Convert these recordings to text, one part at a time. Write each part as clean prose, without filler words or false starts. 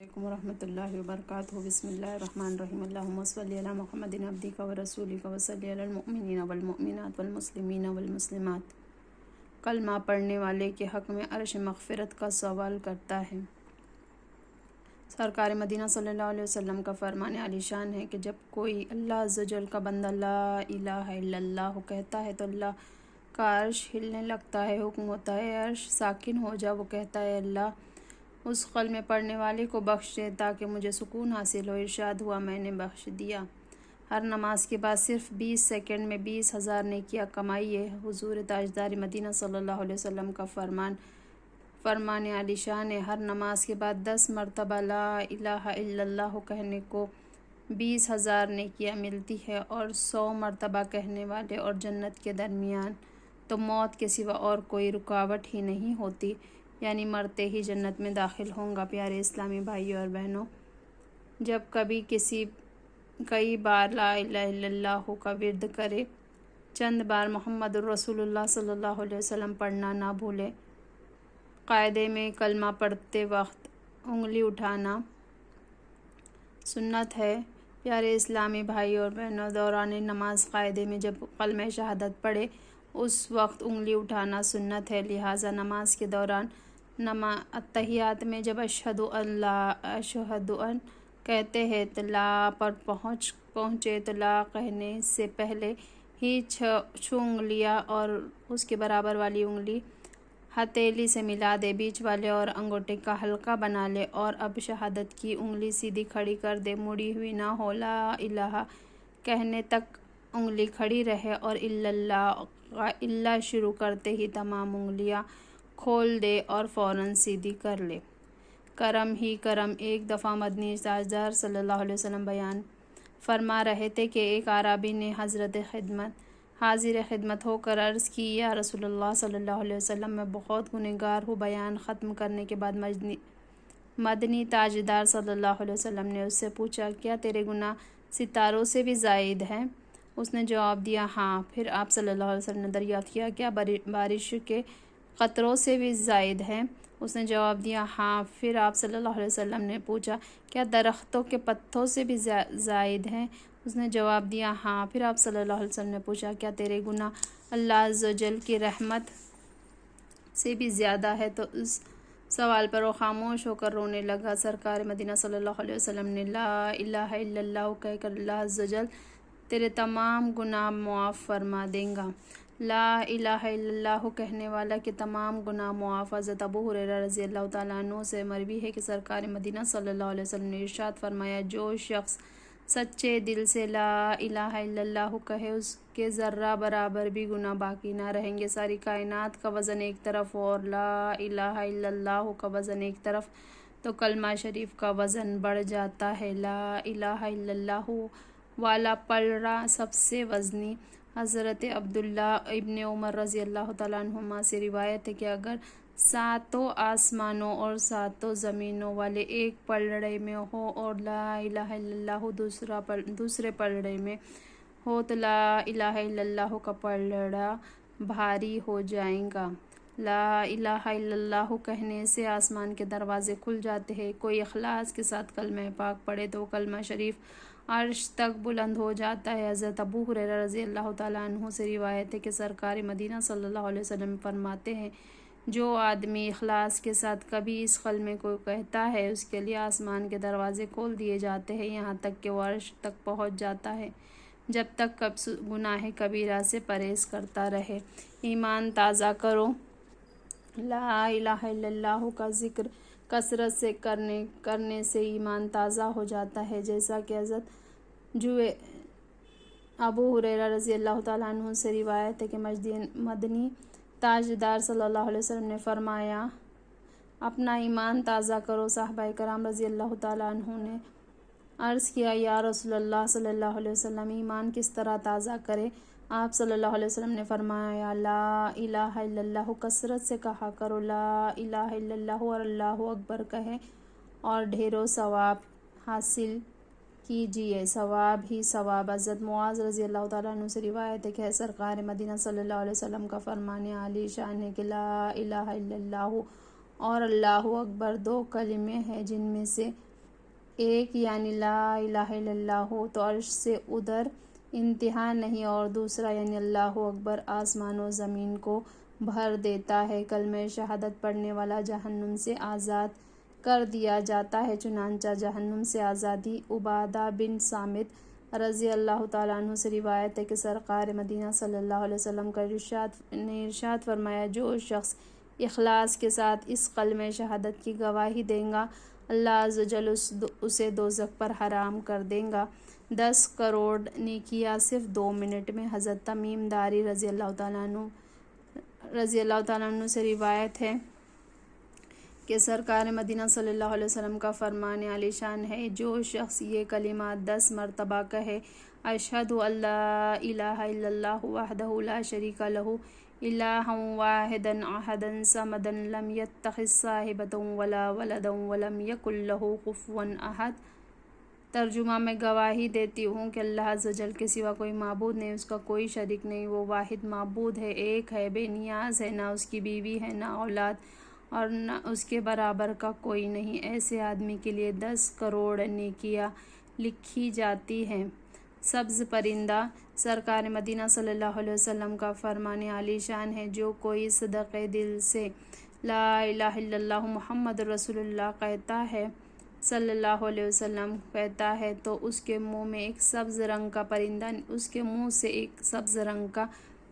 علیکم ورحمۃ اللہ وبرکاتہ۔ بسم اللہ الرحمن الرحیم۔ اللہم صلی علی محمد عبدک ورسولک وصلی علی المؤمنین والمؤمنات والمسلمین والمسلمات۔ کلمہ پڑھنے والے کے حق میں عرش مغفرت کا سوال کرتا ہے۔ سرکار مدینہ صلی اللہ علیہ وسلم کا فرمان عالی شان ہے کہ جب کوئی اللہ عز و جل کا بندہ لا الہ الا اللہ کہتا ہے تو اللہ کا عرش ہلنے لگتا ہے۔ حکم ہوتا ہے عرش ساکن ہو جا۔ وہ کہتا ہے اللہ اس کلمے پڑھنے والے کو بخش دے تاکہ مجھے سکون حاصل ہو۔ ارشاد ہوا میں نے بخش دیا۔ ہر نماز کے بعد صرف 20 سیکنڈ میں 20,000 نیکیاں کمائیے۔ حضور تاجدار مدینہ صلی اللہ علیہ وسلم کا فرمان عالی شان ہے۔ ہر نماز کے بعد 10 مرتبہ لا الہ الا اللہ کہنے کو 20,000 نیکیاں ملتی ہے، اور 100 مرتبہ کہنے والے اور جنت کے درمیان تو موت کے سوا اور کوئی رکاوٹ ہی نہیں ہوتی، یعنی مرتے ہی جنت میں داخل ہوں گا۔ پیارے اسلامی بھائیوں اور بہنوں، جب کبھی کئی بار لا الہ الا اللہ کا ورد کرے، چند بار محمد الرسول اللہ صلی اللہ علیہ وسلم پڑھنا نہ بھولے۔ قاعدے میں کلمہ پڑھتے وقت انگلی اٹھانا سنت ہے۔ پیارے اسلامی بھائیوں اور بہنوں، دوران نماز قاعدے میں جب کلمہ شہادت پڑھے اس وقت انگلی اٹھانا سنت ہے، لہٰذا نماز کے دوران اتحیات میں جب اشہد ان کہتے ہیں تو لا پر پہنچے تو لا کہنے سے پہلے ہی 6 انگلیاں اور اس کے برابر والی انگلی ہتھیلی سے ملا دے، بیچ والے اور انگوٹھے کا حلقہ بنا لے، اور اب شہادت کی انگلی سیدھی کھڑی کر دے، مڑی ہوئی نہ ہو۔ لا الہ کہنے تک انگلی کھڑی رہے اور الا شروع کرتے ہی تمام انگلیاں کھول دے اور فوراً سیدھی کر لے۔ کرم ہی کرم۔ ایک دفعہ مدنی تاجدار صلی اللہ علیہ وسلم بیان فرما رہے تھے کہ ایک اعرابی نے حاضر خدمت ہو کر عرض کی، یا رسول اللہ صلی اللہ علیہ وسلم، میں بہت گنہگار ہوں۔ بیان ختم کرنے کے بعد مدنی تاجدار صلی اللہ علیہ وسلم نے اس سے پوچھا، کیا تیرے گناہ ستاروں سے بھی زائد ہیں؟ اس نے جواب دیا، ہاں۔ پھر آپ صلی اللہ علیہ وسلم نے دریافت کیا، کیا بارش کے قطروں سے بھی زائد ہیں؟ اس نے جواب دیا، ہاں۔ پھر آپ صلی اللہ علیہ وسلم نے پوچھا، کیا درختوں کے پتوں سے بھی زائد ہیں؟ اس نے جواب دیا، ہاں۔ پھر آپ صلی اللہ علیہ وسلم نے پوچھا، کیا تیرے گناہ اللہ عز و جل کی رحمت سے بھی زیادہ ہے؟ تو اس سوال پر وہ خاموش ہو کر رونے لگا۔ سرکار مدینہ صلی اللہ علیہ وسلم نے لا الہ الا اللہ کہہ کر اللہ عز و جل تیرے تمام گناہ معاف فرما دے گا۔ لا الہ الا اللہ کہنے والا کے تمام گناہ معاف۔ حضرت ابو ہریرہ رضی اللہ تعالیٰ عنہ سے مروی ہے کہ سرکار مدینہ صلی اللہ علیہ وسلم نے ارشاد فرمایا، جو شخص سچے دل سے لا الہ الا اللہ کہے، اس کے ذرہ برابر بھی گناہ باقی نہ رہیں گے۔ ساری کائنات کا وزن ایک طرف اور لا الہ الا اللہ کا وزن ایک طرف تو کلمہ شریف کا وزن بڑھ جاتا ہے۔ لا الہ الا اللہ والا پلڑا سب سے وزنی۔ حضرت عبداللہ ابن عمر رضی اللہ تعالیٰ عنہما سے روایت ہے کہ اگر 7 آسمانوں اور 7 زمینوں والے ایک پلڑے میں ہو اور لا الہ الا اللہ دوسرے پلڑے میں ہو تو لا الہ الا اللہ کا پلڑا بھاری ہو جائے گا۔ لا الہ الا اللہ کہنے سے آسمان کے دروازے کھل جاتے ہیں۔ کوئی اخلاص کے ساتھ کلمہ پاک پڑھے تو کلمہ شریف عرش تک بلند ہو جاتا ہے۔ حضرت ابو ہریرہ رضی اللہ تعالیٰ عنہ سے روایت ہے کہ سرکار مدینہ صلی اللہ علیہ وسلم فرماتے ہیں، جو آدمی اخلاص کے ساتھ کبھی اس کلمے کو کہتا ہے، اس کے لیے آسمان کے دروازے کھول دیے جاتے ہیں، یہاں تک کہ وہ عرش تک پہنچ جاتا ہے، جب تک گناہ کبیرہ سے پرہیز کرتا رہے۔ ایمان تازہ کرو۔ لا الہ الا اللہ کا ذکر کثرت سے کرنے سے ایمان تازہ ہو جاتا ہے، جیسا کہ حضرت ابو ہریرہ رضی اللہ تعالیٰ عنہ سے روایت ہے کہ مدنی تاجدار صلی اللہ علیہ وسلم نے فرمایا، اپنا ایمان تازہ کرو۔ صحابہ کرام رضی اللہ تعالیٰ عنہ نے عرض کیا، یا رسول اللہ صلی اللہ علیہ وسلم، ایمان کس طرح تازہ کرے؟ آپ صلی اللہ علیہ وسلم نے فرمایا، لا الہ الا اللہ کثرت سے کہا کرو۔ لا الہ الا اللہ اور اللہ اکبر کہے اور ڈھیروں ثواب حاصل کیجیے، ثواب ہی ثواب۔ حضرت معاذ رضی اللہ تعالیٰ عنہ سے روایت ہے کہ سرکار مدینہ صلی اللہ علیہ وسلم کا فرمان عالی شان ہے کہ لا الہ الا اللہ اور اللہ اکبر 2 کلمے ہیں جن میں سے ایک یعنی لا الہ الا اللہ ہو تو عرش سے ادھر انتہا نہیں، اور دوسرا یعنی اللہ اکبر آسمان و زمین کو بھر دیتا ہے۔ کلمہ شہادت پڑھنے والا جہنم سے آزاد کر دیا جاتا ہے۔ چنانچہ جہنم سے آزادی عبادہ بن صامت رضی اللہ تعالیٰ عنہ سے روایت ہے کہ سرکار مدینہ صلی اللہ علیہ وسلم کا ارشاد فرمایا، جو شخص اخلاص کے ساتھ اس کلمہ شہادت کی گواہی دے گا، اللہ عز و جل اسے دوزخ پر حرام کر دے گا۔ 10 کروڑ نیکیاں صرف 2 منٹ میں۔ حضرت تمیم داری رضی اللہ تعالیٰ عنہ سے روایت ہے کہ سرکار مدینہ صلی اللہ علیہ وسلم کا فرمان عالی شان ہے، جو شخص یہ کلمات 10 مرتبہ کہے، اشہد ان لا الہ الا اللہ وحدہ لا شریک لہ الہا واحدا احدا صمدا لم یتخذ صاحبۃ ولا ولدا ولم یکن لہ کفوا احد۔ ترجمہ: میں گواہی دیتی ہوں کہ اللہ عز و جل کے سوا کوئی معبود نہیں، اس کا کوئی شریک نہیں، وہ واحد معبود ہے، ایک ہے، بے نیاز ہے، نہ اس کی بیوی ہے، نہ اولاد، اور نہ اس کے برابر کا کوئی نہیں۔ ایسے آدمی کے لیے 10 کروڑ نیکیاں لکھی جاتی ہیں۔ سبز پرندہ: سرکار مدینہ صلی اللہ علیہ وسلم کا فرمان عالی شان ہے، جو کوئی صدقے دل سے لا الہ الا اللہ محمد رسول اللہ کہتا ہے صلی اللہ علیہ وسلم کہتا ہے تو اس کے منہ سے ایک سبز رنگ کا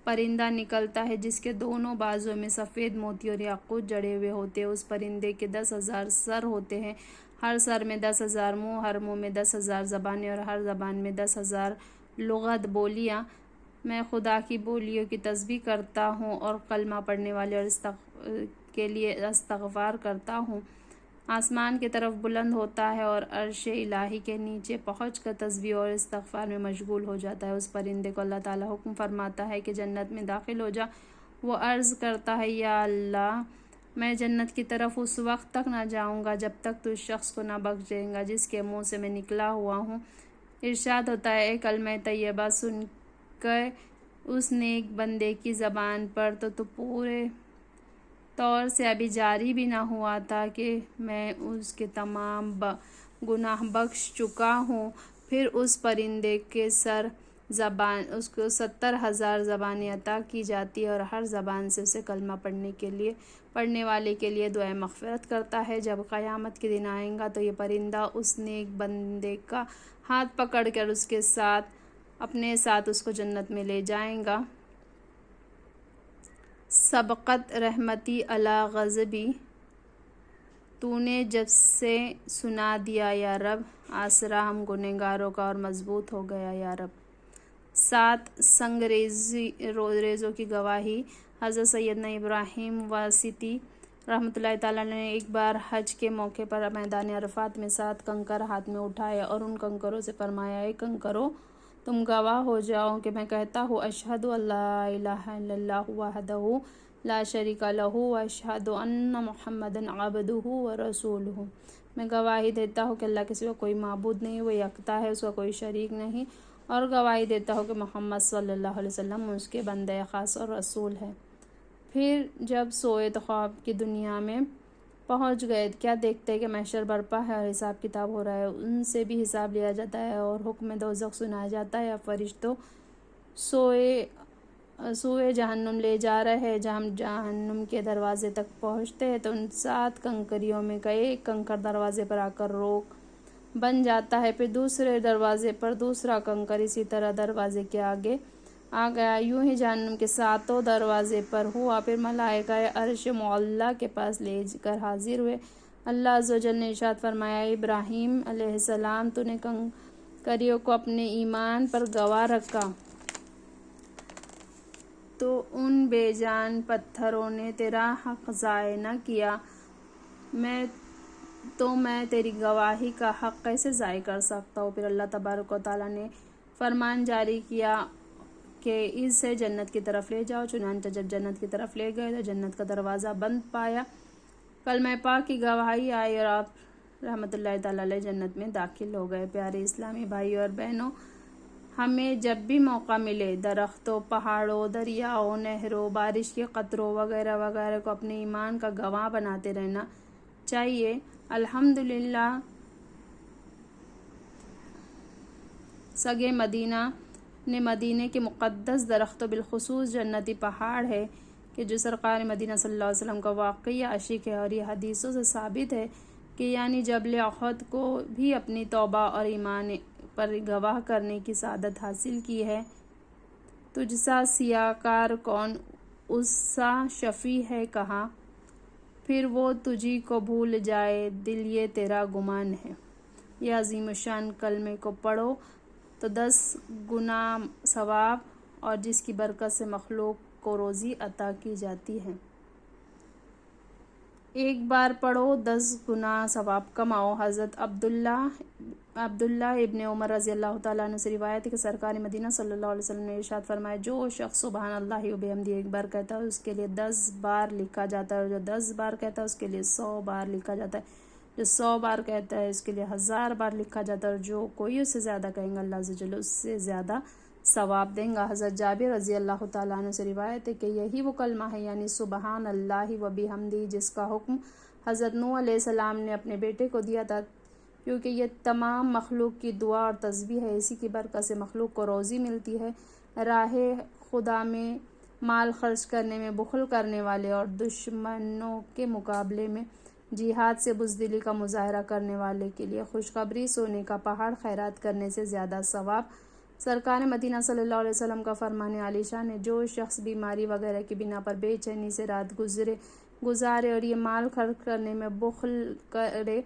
پرندہ نکلتا ہے، جس کے دونوں بازوں میں سفید موتی اور یاقوت جڑے ہوئے ہوتے ہیں۔ اس پرندے کے 10,000 سر ہوتے ہیں، ہر سر میں 10,000 منہ، ہر منہ میں 10,000 زبانیں، اور ہر زبان میں 10,000 لغت بولیاں۔ میں خدا کی بولیوں کی تسبیح کرتا ہوں اور کلمہ پڑھنے والے اور کے لیے استغفار کرتا ہوں۔ آسمان کی طرف بلند ہوتا ہے اور عرش الہی کے نیچے پہنچ کر تسبیح اور استغفار میں مشغول ہو جاتا ہے۔ اس پرندے کو اللہ تعالیٰ حکم فرماتا ہے کہ جنت میں داخل ہو جا۔ وہ عرض کرتا ہے، یا اللہ، میں جنت کی طرف اس وقت تک نہ جاؤں گا جب تک تو اس شخص کو نہ بخش دے گا جس کے منہ سے میں نکلا ہوا ہوں۔ ارشاد ہوتا ہے، اے کلمہ طیبہ سن کے اس نیک بندے کی زبان پر تو پورے طور سے ابھی جاری بھی نہ ہوا تھا کہ میں اس کے تمام گناہ بخش چکا ہوں۔ پھر اس پرندے کے اس کو 70,000 زبانیں عطا کی جاتی ہے، اور ہر زبان سے اسے کلمہ پڑھنے والے کے لیے دعائے مغفرت کرتا ہے۔ جب قیامت کے دن آئے گا تو یہ پرندہ اس نیک بندے کا ہاتھ پکڑ کر اپنے ساتھ اس کو جنت میں لے جائے گا۔ سبقت رحمتی علی غضبی، تو نے جب سے سنا دیا یا رب، آسرا ہم گنہگاروں کا اور مضبوط ہو گیا یا رب۔ 7 سنگریزوں کی گواہی۔ حضرت سیدنا ابراہیم واسطی رحمۃ اللہ تعالیٰ نے ایک بار حج کے موقع پر میدان عرفات میں 7 کنکر ہاتھ میں اٹھائے اور ان کنکروں سے فرمایا، اے کنکروں، تم گواہ ہو جاؤ کہ میں کہتا ہوں، اشہد ان لا الہ الا اللہ وحدہ لا شریک لہ واشہد ان محمدا عبدہ ورسولہ۔ میں گواہی دیتا ہوں کہ اللہ کے سوا کوئی معبود نہیں، وہ یکتا ہے، اس کا کوئی شریک نہیں، اور گواہی دیتا ہوں کہ محمد صلی اللہ علیہ وسلم اس کے بندہ خاص اور رسول ہے۔ پھر جب سوئے تو خواب کی دنیا میں پہنچ گئے، کیا دیکھتے کہ محشر برپا ہے اور حساب کتاب ہو رہا ہے، ان سے بھی حساب لیا جاتا ہے اور حکم دوزخ سنایا جاتا ہے۔ اب فرشتوں سوئے جہنم لے جا رہے ہیں۔ جب ہم جہنم کے دروازے تک پہنچتے ہیں تو ان 7 کنکریوں میں کا ایک کنکر دروازے پر آ کر روک بن جاتا ہے، پھر دوسرے دروازے پر دوسرا کنکر، اسی طرح دروازے کے آگے آ گیا، یوں ہی جہنم کے 7 دروازے پر ہوا۔ پھر ملائکہ عرش معلیٰ کے پاس لے کر حاضر ہوئے۔ اللہ عز و جل نے ارشاد فرمایا، ابراہیم علیہ السلام، تو نے کنکریوں کو اپنے ایمان پر گواہ رکھا تو ان بے جان پتھروں نے تیرا حق ضائع نہ کیا، میں تیری گواہی کا حق کیسے ضائع کر سکتا ہوں۔ پھر اللہ تبارک و تعالیٰ نے فرمان جاری کیا کہ اسے جنت کی طرف لے جاؤ۔ چنانچہ جب جنت کی طرف لے گئے تو جنت کا دروازہ بند پایا، کلمہ پاک کی گواہی آئی اور آپ رحمۃ اللہ تعالیٰ علیہ جنت میں داخل ہو گئے۔ پیارے اسلامی بھائیوں اور بہنوں، ہمیں جب بھی موقع ملے درختوں، پہاڑوں، دریاؤں، نہروں، بارش کے قطروں وغیرہ وغیرہ کو اپنے ایمان کا گواہ بناتے رہنا چاہیے۔ الحمدللہ سگے مدینہ نے مدینے کے مقدس درخت و بالخصوص جنتی پہاڑ ہے کہ جو سرکار مدینہ صلی اللہ علیہ وسلم کا واقعی عاشق ہے، اور یہ حدیثوں سے ثابت ہے کہ یعنی جبل احد کو بھی اپنی توبہ اور ایمان پر گواہ کرنے کی سعادت حاصل کی ہے۔ تجھ سا سیاہ کار کون، اس سا شفیع ہے کہاں، پھر وہ تجھی کو بھول جائے دل یہ تیرا گمان ہے۔ یہ عظیم الشان کلمے کو پڑھو تو 10 گنا ثواب اور جس کی برکت سے مخلوق کو روزی عطا کی جاتی ہے۔ ایک بار پڑھو 10 گنا ثواب کماؤ۔ حضرت عبداللہ ابن عمر رضی اللہ تعالیٰ عنہ سے روایت ہے کہ سرکار مدینہ صلی اللہ علیہ وسلم نے ارشاد فرمایا، جو شخص سبحان اللہ و بحمدہ ایک بار کہتا ہے اس کے لیے 10 بار لکھا جاتا ہے، اور جو 10 بار کہتا ہے اس کے لیے 100 بار لکھا جاتا ہے، جو 100 بار کہتا ہے اس کے لیے 1000 بار لکھا جاتا ہے، اور جو کوئی اس سے زیادہ کہیں گا اللہ عز و جل اس سے زیادہ ثواب دیں گا۔ حضرت جابر رضی اللہ تعالیٰ عنہ سے روایت ہے کہ یہی وہ کلمہ ہے یعنی سبحان اللہ و بحمدہ جس کا حکم حضرت نوح علیہ السلام نے اپنے بیٹے کو دیا تھا، کیونکہ یہ تمام مخلوق کی دعا اور تسبیح ہے۔ اسی کی برکت سے مخلوق کو روزی ملتی ہے۔ راہ خدا میں مال خرچ کرنے میں بخل کرنے والے اور دشمنوں کے مقابلے میں جہاد سے بزدلی کا مظاہرہ کرنے والے کے لیے خوشخبری سونے کا پہاڑ خیرات کرنے سے زیادہ ثواب۔ سرکار مدینہ صلی اللہ علیہ وسلم کا فرمان عالی شان ہے، جو شخص بیماری وغیرہ کی بنا پر بے چینی سے رات گزارے اور یہ مال خرچ کرنے میں بخل کرے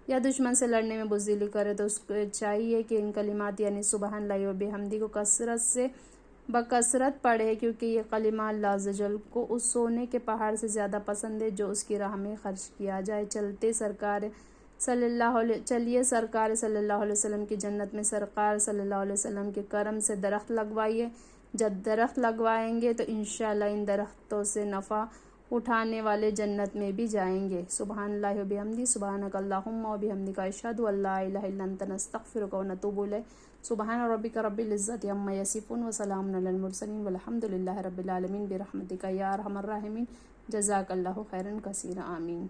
یا دشمن سے لڑنے میں بزدلی کرے تو اس کو چاہیے کہ ان کلمات یعنی سبحان اللہ و بحمدہ کو بکثرت پڑھے، کیونکہ یہ کلمہ اللہ عز و جل کو اس سونے کے پہاڑ سے زیادہ پسند ہے جو اس کی راہ میں خرچ کیا جائے۔ چلیے سرکار صلی اللہ علیہ وسلم کی جنت میں سرکار صلی اللہ علیہ وسلم کے کرم سے درخت لگوائیے۔ جب درخت لگوائیں گے تو انشاءاللہ ان درختوں سے نفع اٹھانے والے جنت میں بھی جائیں گے۔ سبحان اللہ و بحمدہ، سبحانک اللہم و بحمدک، اشہد ان لا الہ الا انت، نستغفرک و نتوب الیک۔ سبحان ربک رب العزۃ عما یصفون وسلام علی المرسلین والحمد للہ رب العالمین برحمتک یا ارحم الراحمین۔ جزاک اللہ خیرا کثیرا، آمین۔